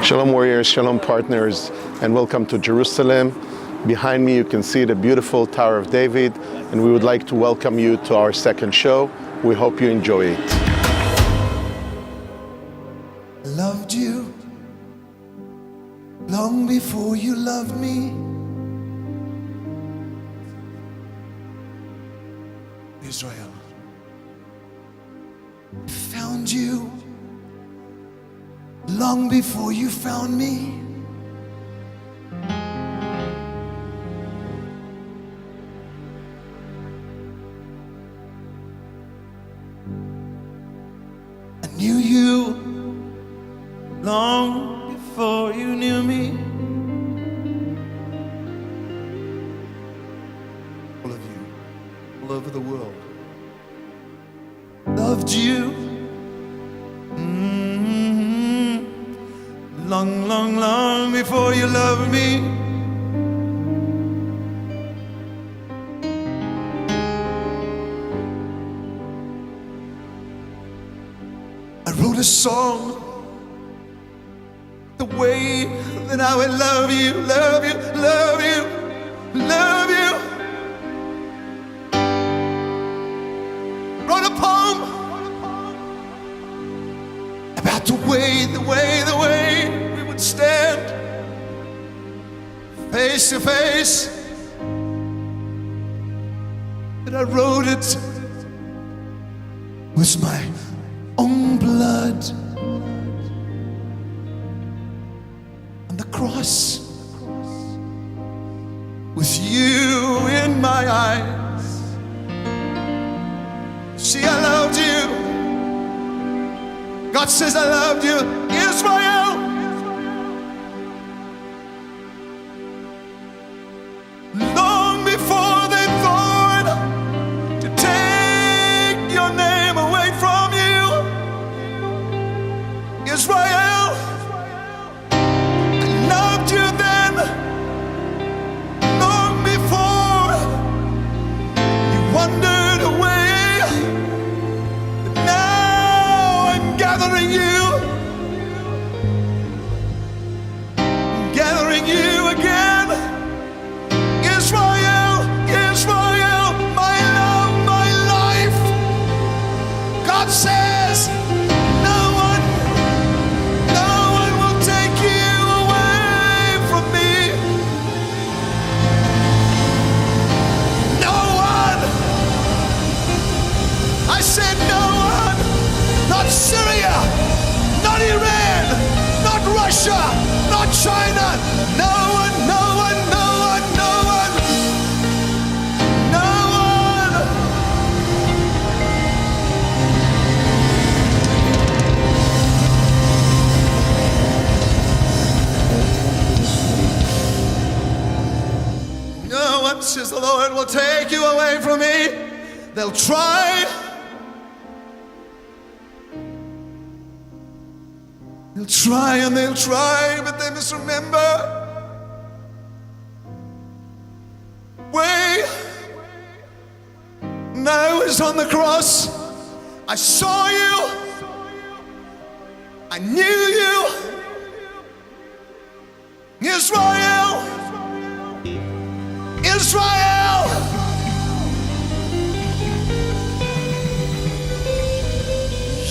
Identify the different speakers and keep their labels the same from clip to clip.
Speaker 1: Shalom warriors, shalom partners, and welcome to Jerusalem. Behind me you can see the beautiful Tower of David, and we would like to welcome you to our second show. We hope you enjoy it.
Speaker 2: Loved you long before you loved me. Israel, found you long before you found me. I knew you long before you knew me. All of you, all over the world, loved you. Long, long, long before you loved me. I wrote a song the way that I would love you, love you, love you, love you. Wrote a poem about the way we would stand face to face. And I wrote it with my own blood on the cross, with you in my eyes. See, I loved you. God says I loved you, Israel. Long before they thought to take your name away from you, Israel, I loved you then. Long before you wandered away, but now I'm gathering you again. Israel, Israel, my love, my life. God says no one will take you away from me. No one. I said no one. Not Syria, not Iran, not Russia, not China. No one, no one, no one, no one, no one. No one, says the Lord, will take you away from me. They'll try. They'll try and they'll try, but they must remember, when I was on the cross, I saw you, I knew you, Israel, Israel.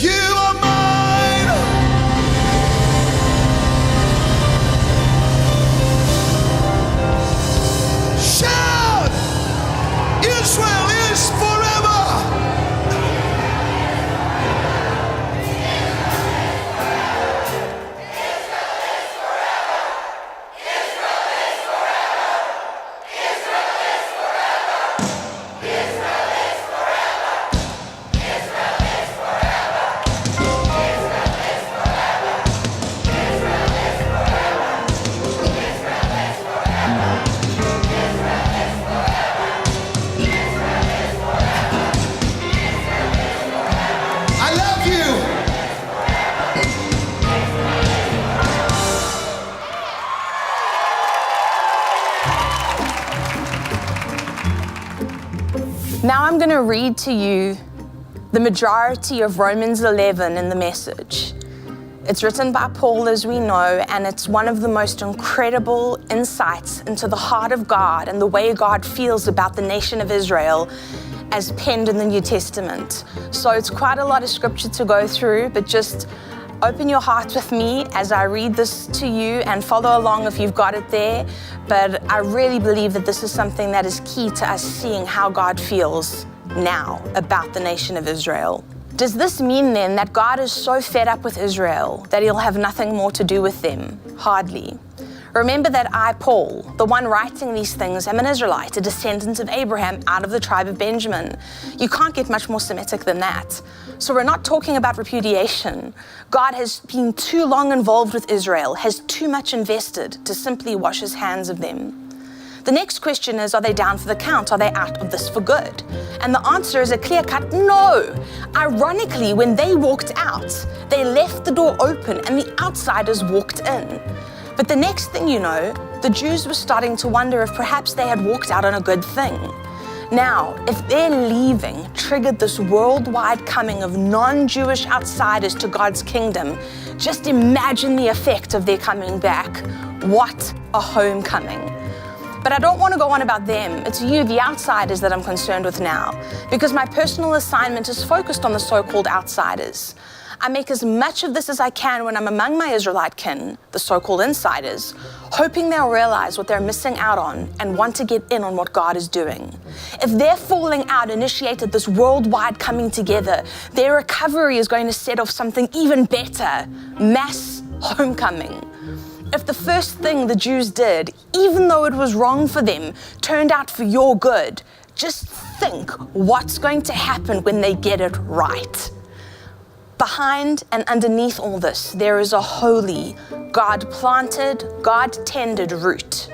Speaker 2: You are mine. Shout! Israel is forever!
Speaker 3: Now I'm going to read to you the majority of Romans 11 in the Message. It's written by Paul, as we know, and it's one of the most incredible insights into the heart of God and the way God feels about the nation of Israel as penned in the New Testament. So it's quite a lot of scripture to go through, but just open your heart with me as I read this to you and follow along if you've got it there. But I really believe that this is something that is key to us seeing how God feels now about the nation of Israel. Does this mean then that God is so fed up with Israel that he'll have nothing more to do with them? Hardly. Remember that I, Paul, the one writing these things, am an Israelite, a descendant of Abraham out of the tribe of Benjamin. You can't get much more Semitic than that. So we're not talking about repudiation. God has been too long involved with Israel, has too much invested to simply wash his hands of them. The next question is, are they down for the count? Are they out of this for good? And the answer is a clear-cut no. Ironically, when they walked out, they left the door open and the outsiders walked in. But the next thing you know, the Jews were starting to wonder if perhaps they had walked out on a good thing. Now, if their leaving triggered this worldwide coming of non-Jewish outsiders to God's kingdom, just imagine the effect of their coming back. What a homecoming. But I don't want to go on about them. It's you, the outsiders, that I'm concerned with now, because my personal assignment is focused on the so-called outsiders. I make as much of this as I can when I'm among my Israelite kin, the so-called insiders, hoping they'll realize what they're missing out on and want to get in on what God is doing. If their falling out initiated this worldwide coming together, their recovery is going to set off something even better, mass homecoming. If the first thing the Jews did, even though it was wrong for them, turned out for your good, just think what's going to happen when they get it right. Behind and underneath all this, there is a holy, God-planted, God-tended root.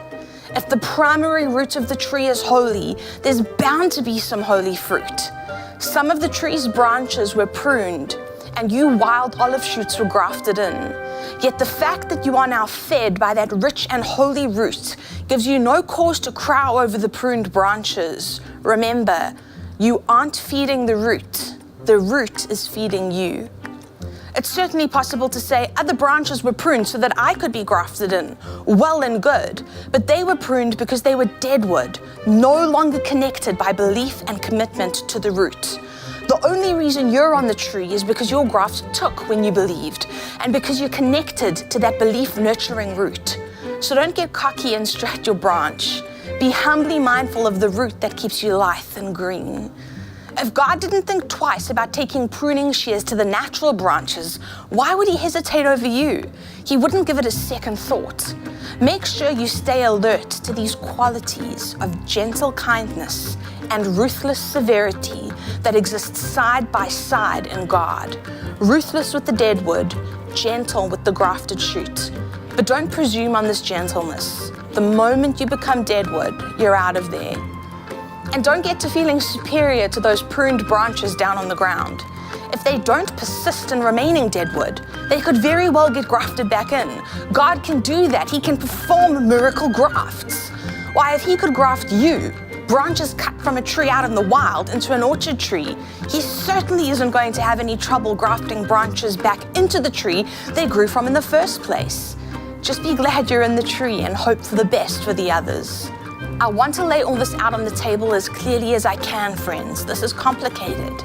Speaker 3: If the primary root of the tree is holy, there's bound to be some holy fruit. Some of the tree's branches were pruned, and you wild olive shoots were grafted in. Yet the fact that you are now fed by that rich and holy root gives you no cause to crow over the pruned branches. Remember, you aren't feeding the root is feeding you. It's certainly possible to say other branches were pruned so that I could be grafted in. Well and good, but they were pruned because they were dead wood, no longer connected by belief and commitment to the root. The only reason you're on the tree is because your graft took when you believed, and because you're connected to that belief-nurturing root. So don't get cocky and stretch your branch. Be humbly mindful of the root that keeps you lithe and green. If God didn't think twice about taking pruning shears to the natural branches, why would he hesitate over you? He wouldn't give it a second thought. Make sure you stay alert to these qualities of gentle kindness and ruthless severity that exist side by side in God. Ruthless with the dead wood, gentle with the grafted shoot. But don't presume on this gentleness. The moment you become dead wood, you're out of there. And don't get to feeling superior to those pruned branches down on the ground. If they don't persist in remaining dead wood, they could very well get grafted back in. God can do that. He can perform miracle grafts. Why, if he could graft you, branches cut from a tree out in the wild, into an orchard tree, he certainly isn't going to have any trouble grafting branches back into the tree they grew from in the first place. Just be glad you're in the tree and hope for the best for the others. I want to lay all this out on the table as clearly as I can, friends. This is complicated.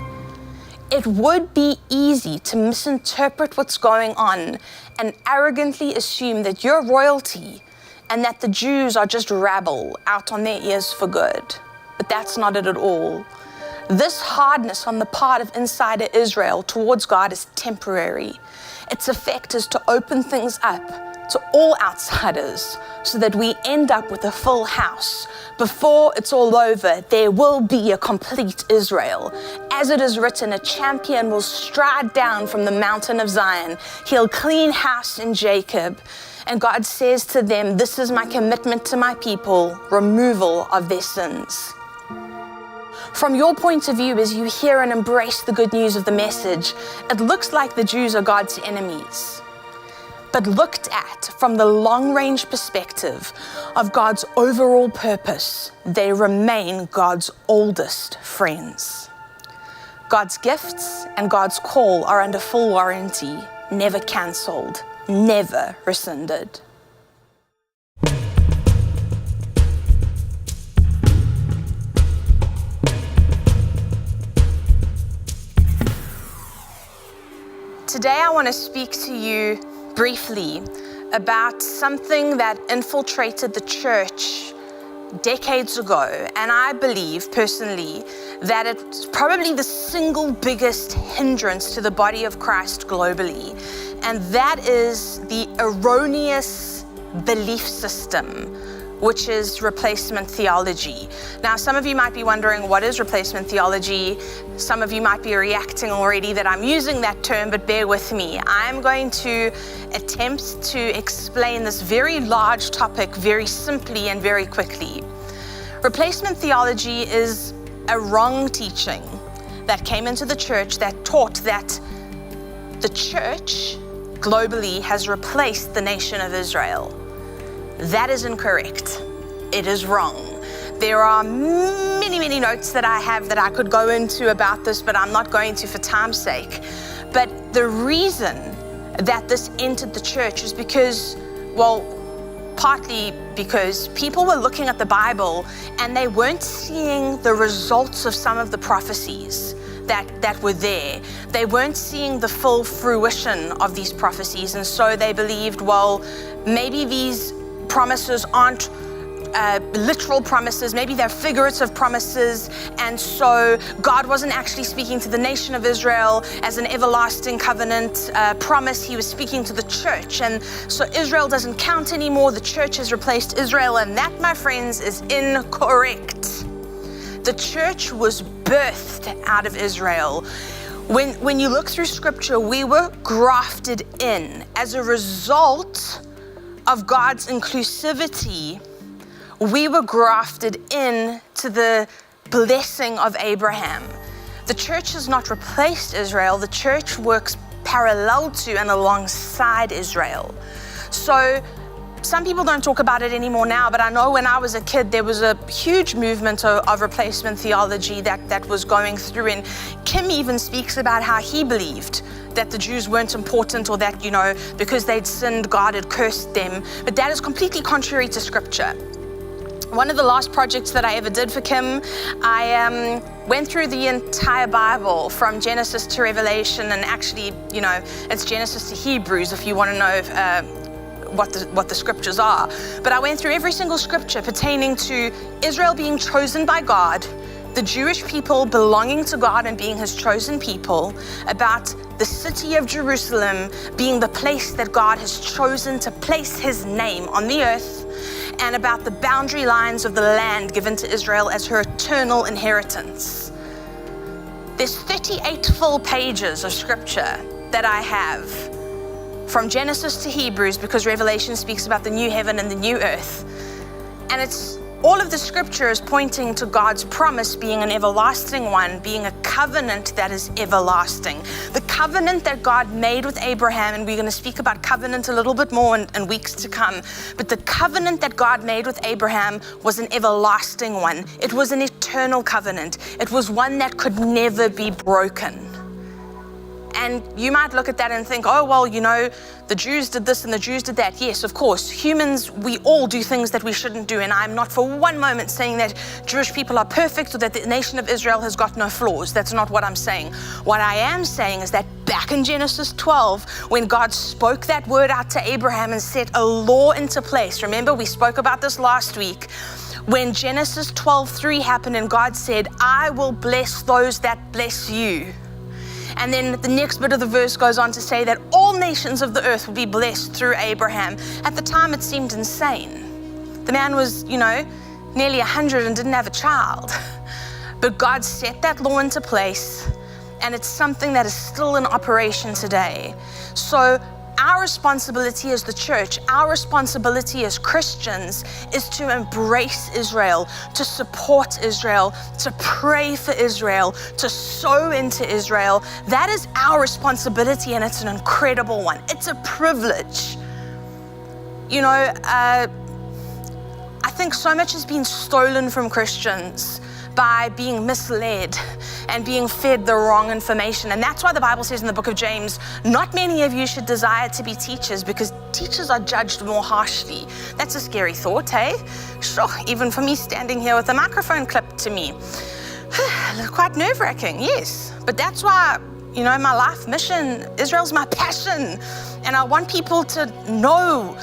Speaker 3: It would be easy to misinterpret what's going on and arrogantly assume that you're royalty and that the Jews are just rabble out on their ears for good. But that's not it at all. This hardness on the part of insider Israel towards God is temporary. Its effect is to open things up to all outsiders so that we end up with a full house. Before it's all over, there will be a complete Israel. As it is written, a champion will stride down from the mountain of Zion. He'll clean house in Jacob. And God says to them, this is my commitment to my people, removal of their sins. From your point of view, as you hear and embrace the good news of the message, it looks like the Jews are God's enemies. But looked at from the long-range perspective of God's overall purpose, they remain God's oldest friends. God's gifts and God's call are under full warranty. never cancelled, never rescinded. Today I want to speak to you briefly about something that infiltrated the church decades ago, and I believe personally that it's probably the single biggest hindrance to the body of Christ globally, and that is the erroneous belief system, which is replacement theology. Now, some of you might be wondering, what is replacement theology? Some of you might be reacting already that I'm using that term, but bear with me. I'm going to attempt to explain this very large topic very simply and very quickly. Replacement theology is a wrong teaching that came into the church that taught that the church globally has replaced the nation of Israel. That is incorrect. It is wrong. There are many notes that I have that I could go into about this, but I'm not going to for time's sake. But the reason that this entered the church is because, well, partly because people were looking at the Bible and they weren't seeing the results of some of the prophecies that were there. They weren't seeing the full fruition of these prophecies, and so they believed, well, maybe these promises aren't literal promises, maybe they're figurative promises, and so God wasn't actually speaking to the nation of Israel as an everlasting covenant promise. He was speaking to the church, and so Israel doesn't count anymore. The church has replaced Israel, and that, my friends, is incorrect. The church was birthed out of Israel. When you look through scripture, we were grafted in as a result of God's inclusivity. We were grafted in to the blessing of Abraham. The church has not replaced Israel. The church works parallel to and alongside Israel. So some people don't talk about it anymore now, but I know when I was a kid, there was a huge movement of replacement theology that was going through. And Kim even speaks about how he believed that the Jews weren't important, or that, because they'd sinned, God had cursed them. But that is completely contrary to scripture. One of the last projects that I ever did for Kim, I went through the entire Bible from Genesis to Revelation, and actually, it's Genesis to Hebrews if you want to know what the scriptures are. But I went through every single scripture pertaining to Israel being chosen by God, the Jewish people belonging to God and being his chosen people, about the city of Jerusalem being the place that God has chosen to place his name on the earth, and about the boundary lines of the land given to Israel as her eternal inheritance. There's 38 full pages of scripture that I have from Genesis to Hebrews, because Revelation speaks about the new heaven and the new earth. And all of the scripture is pointing to God's promise being an everlasting one, being a covenant that is everlasting. The covenant that God made with Abraham, and we're going to speak about covenant a little bit more in weeks to come, but the covenant that God made with Abraham was an everlasting one. It was an eternal covenant. It was one that could never be broken. And you might look at that and think, oh, well, the Jews did this and the Jews did that. Yes, of course, humans, we all do things that we shouldn't do. And I'm not for one moment saying that Jewish people are perfect or that the nation of Israel has got no flaws. That's not what I'm saying. What I am saying is that back in Genesis 12, when God spoke that word out to Abraham and set a law into place, remember, we spoke about this last week, when Genesis 12:3 happened and God said, I will bless those that bless you. And then the next bit of the verse goes on to say that all nations of the earth would be blessed through Abraham. At the time, it seemed insane. The man was, nearly 100 and didn't have a child. But God set that law into place, and it's something that is still in operation today. So our responsibility as the church, our responsibility as Christians, is to embrace Israel, to support Israel, to pray for Israel, to sow into Israel. That is our responsibility, and it's an incredible one. It's a privilege. I think so much has been stolen from Christians by being misled and being fed the wrong information. And that's why the Bible says in the book of James, not many of you should desire to be teachers, because teachers are judged more harshly. That's a scary thought, hey? Sure, even for me standing here with a microphone clipped to me. Quite nerve-wracking, yes. But that's why, you know, my life mission, Israel's my passion. And I want people to know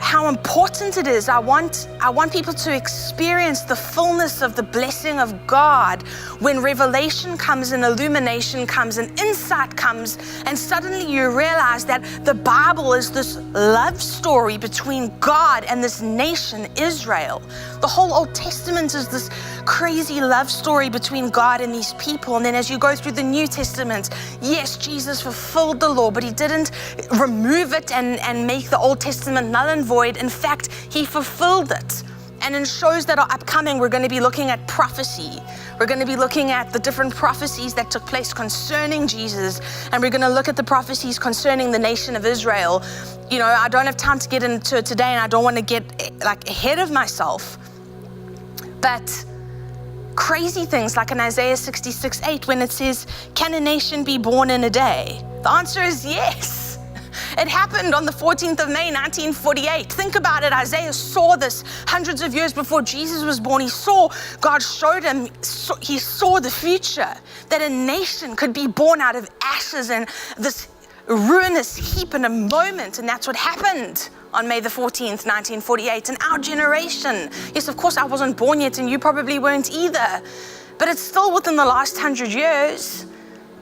Speaker 3: how important it is. I want people to experience the fullness of the blessing of God when revelation comes and illumination comes and insight comes, and suddenly you realize that the Bible is this love story between God and this nation, Israel. The whole Old Testament is this crazy love story between God and these people. And then as you go through the New Testament, yes, Jesus fulfilled the law, but he didn't remove it and make the Old Testament null and void. In fact, he fulfilled it. And in shows that are upcoming, we're going to be looking at prophecy. We're going to be looking at the different prophecies that took place concerning Jesus. And we're going to look at the prophecies concerning the nation of Israel. You know, I don't have time to get into it today, and I don't want to get like ahead of myself. But crazy things like in Isaiah 66:8, when it says, can a nation be born in a day? The answer is yes. It happened on the 14th of May, 1948. Think about it. Isaiah saw this hundreds of years before Jesus was born. He saw, God showed him, he saw the future, that a nation could be born out of ashes and this ruinous heap in a moment. And that's what happened on May the 14th, 1948. In our generation, yes, of course I wasn't born yet, and you probably weren't either, but it's still within the last 100 years.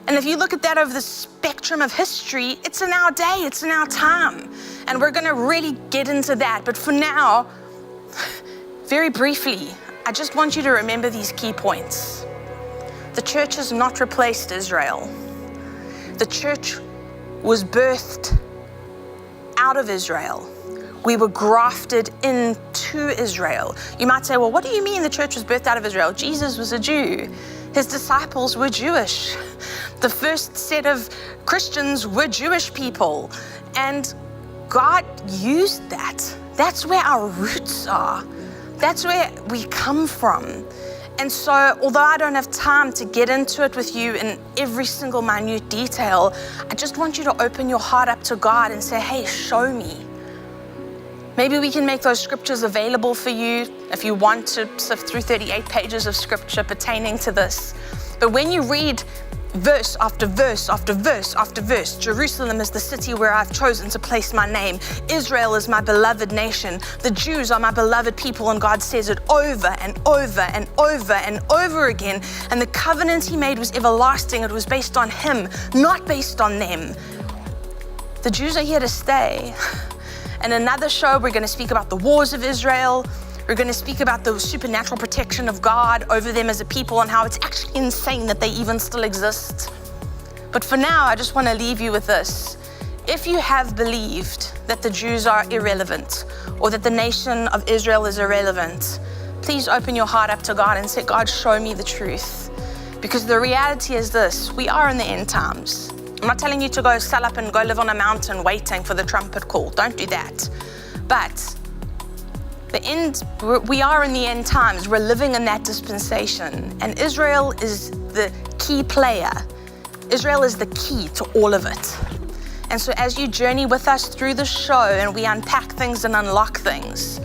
Speaker 3: And if you look at that over the spectrum of history, it's in our day, it's in our time. And we're gonna really get into that. But for now, very briefly, I just want you to remember these key points. The church has not replaced Israel. The church was birthed out of Israel. We were grafted into Israel. You might say, well, what do you mean the church was birthed out of Israel? Jesus was a Jew. His disciples were Jewish. The first set of Christians were Jewish people. And God used that. That's where our roots are. That's where we come from. And so, although I don't have time to get into it with you in every single minute detail, I just want you to open your heart up to God and say, hey, show me. Maybe we can make those scriptures available for you if you want to sift through 38 pages of scripture pertaining to this. But when you read verse after verse after verse after verse, Jerusalem is the city where I've chosen to place my name. Israel is my beloved nation. The Jews are my beloved people, and God says it over and over and over and over again. And the covenant he made was everlasting. It was based on him, not based on them. The Jews are here to stay. In another show, we're going to speak about the wars of Israel. We're going to speak about the supernatural protection of God over them as a people and how it's actually insane that they even still exist. But for now, I just want to leave you with this. If you have believed that the Jews are irrelevant or that the nation of Israel is irrelevant, please open your heart up to God and say, God, show me the truth. Because the reality is this, we are in the end times. I'm not telling you to go sell up and go live on a mountain waiting for the trumpet call. Don't do that. But we are in the end times. We're living in that dispensation. And Israel is the key player. Israel is the key to all of it. And so as you journey with us through the show and we unpack things and unlock things,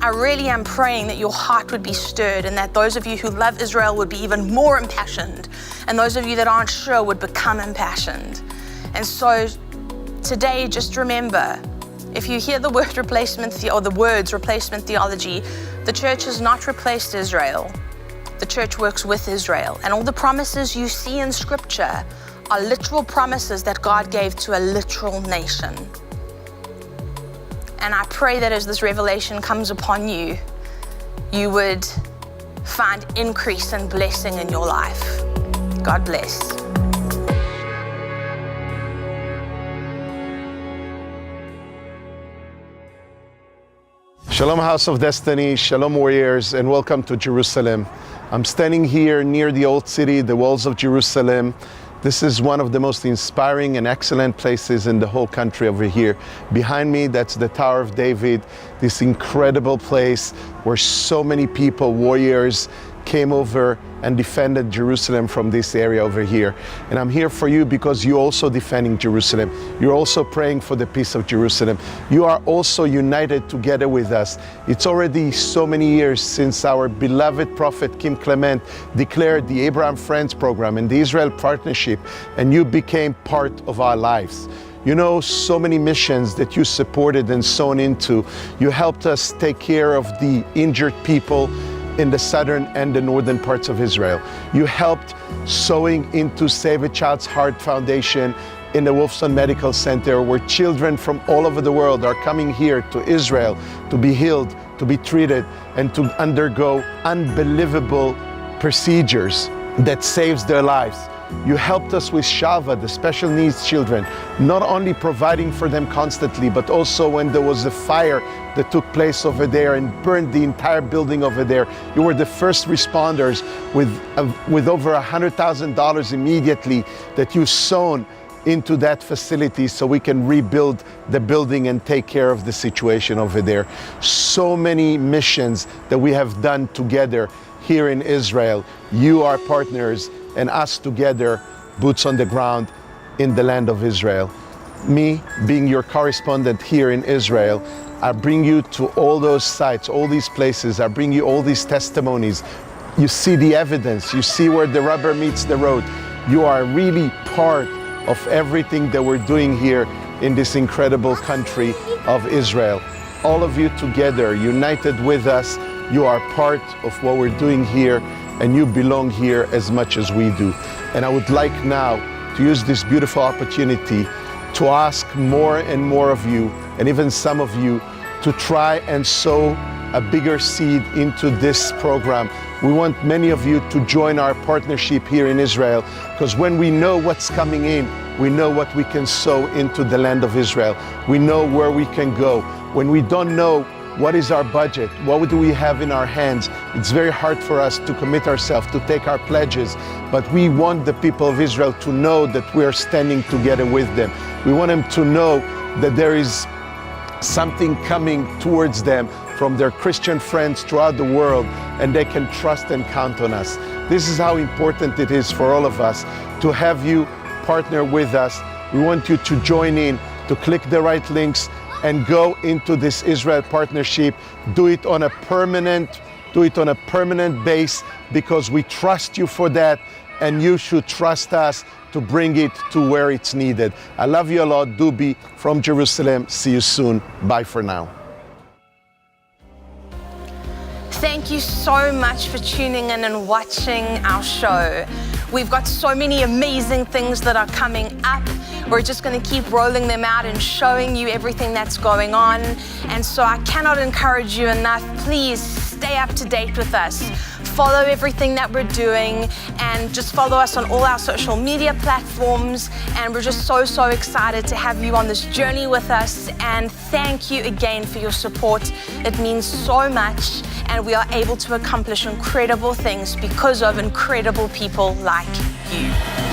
Speaker 3: I really am praying that your heart would be stirred and that those of you who love Israel would be even more impassioned, and those of you that aren't sure would become impassioned. And so today, just remember, if you hear the word replacement or the words replacement theology, the church has not replaced Israel. The church works with Israel, and all the promises you see in scripture are literal promises that God gave to a literal nation. And I pray that as this revelation comes upon you, you would find increase and blessing in your life. God bless.
Speaker 1: Shalom, House of Destiny, Shalom Warriors, and welcome to Jerusalem. I'm standing here near the Old City, the walls of Jerusalem. This is one of the most inspiring and excellent places in the whole country over here. Behind me, that's the Tower of David, this incredible place where so many people, warriors, came over and defended Jerusalem from this area over here. And I'm here for you because you're also defending Jerusalem. You're also praying for the peace of Jerusalem. You are also united together with us. It's already so many years since our beloved prophet Kim Clement declared the Abraham Friends Program and the Israel Partnership, and you became part of our lives. You know, so many missions that you supported and sown into. You helped us take care of the injured people in the southern and the northern parts of Israel. You helped sowing into Save a Child's Heart Foundation in the Wolfson Medical Center, where children from all over the world are coming here to Israel to be healed, to be treated, and to undergo unbelievable procedures that saves their lives. You helped us with Shalva, the special needs children, not only providing for them constantly, but also when there was a fire that took place over there and burned the entire building over there. You were the first responders with over $100,000 immediately that you sown into that facility so we can rebuild the building and take care of the situation over there. So many missions that we have done together here in Israel. You are partners, and us together, boots on the ground in the land of Israel. Me, being your correspondent here in Israel, I bring you to all those sites, all these places. I bring you all these testimonies. You see the evidence. You see where the rubber meets the road. You are really part of everything that we're doing here in this incredible country of Israel. All of you together, united with us, you are part of what we're doing here, and you belong here as much as we do. And I would like now to use this beautiful opportunity to ask more and more of you, and even some of you, to try and sow a bigger seed into this program. We want many of you to join our partnership here in Israel, because when we know what's coming in, we know what we can sow into the land of Israel. We know where we can go. When we don't know what is our budget, what do we have in our hands, it's very hard for us to commit ourselves, to take our pledges, but we want the people of Israel to know that we are standing together with them. We want them to know that there is something coming towards them from their Christian friends throughout the world, and they can trust and count on us. This is how important it is for all of us to have you partner with us. We want you to join in, to click the right links and go into this Israel partnership. Do it on a permanent base, because we trust you for that, and you should trust us to bring it to where it's needed. I love you a lot. Dubi from Jerusalem. See you soon. Bye for now.
Speaker 3: Thank you so much for tuning in and watching our show. We've got so many amazing things that are coming up. We're just going to keep rolling them out and showing you everything that's going on. And so I cannot encourage you enough. Please stay up to date with us. Follow everything that we're doing, and just follow us on all our social media platforms. And we're just so excited to have you on this journey with us. And thank you again for your support. It means so much, and we are able to accomplish incredible things because of incredible people like you.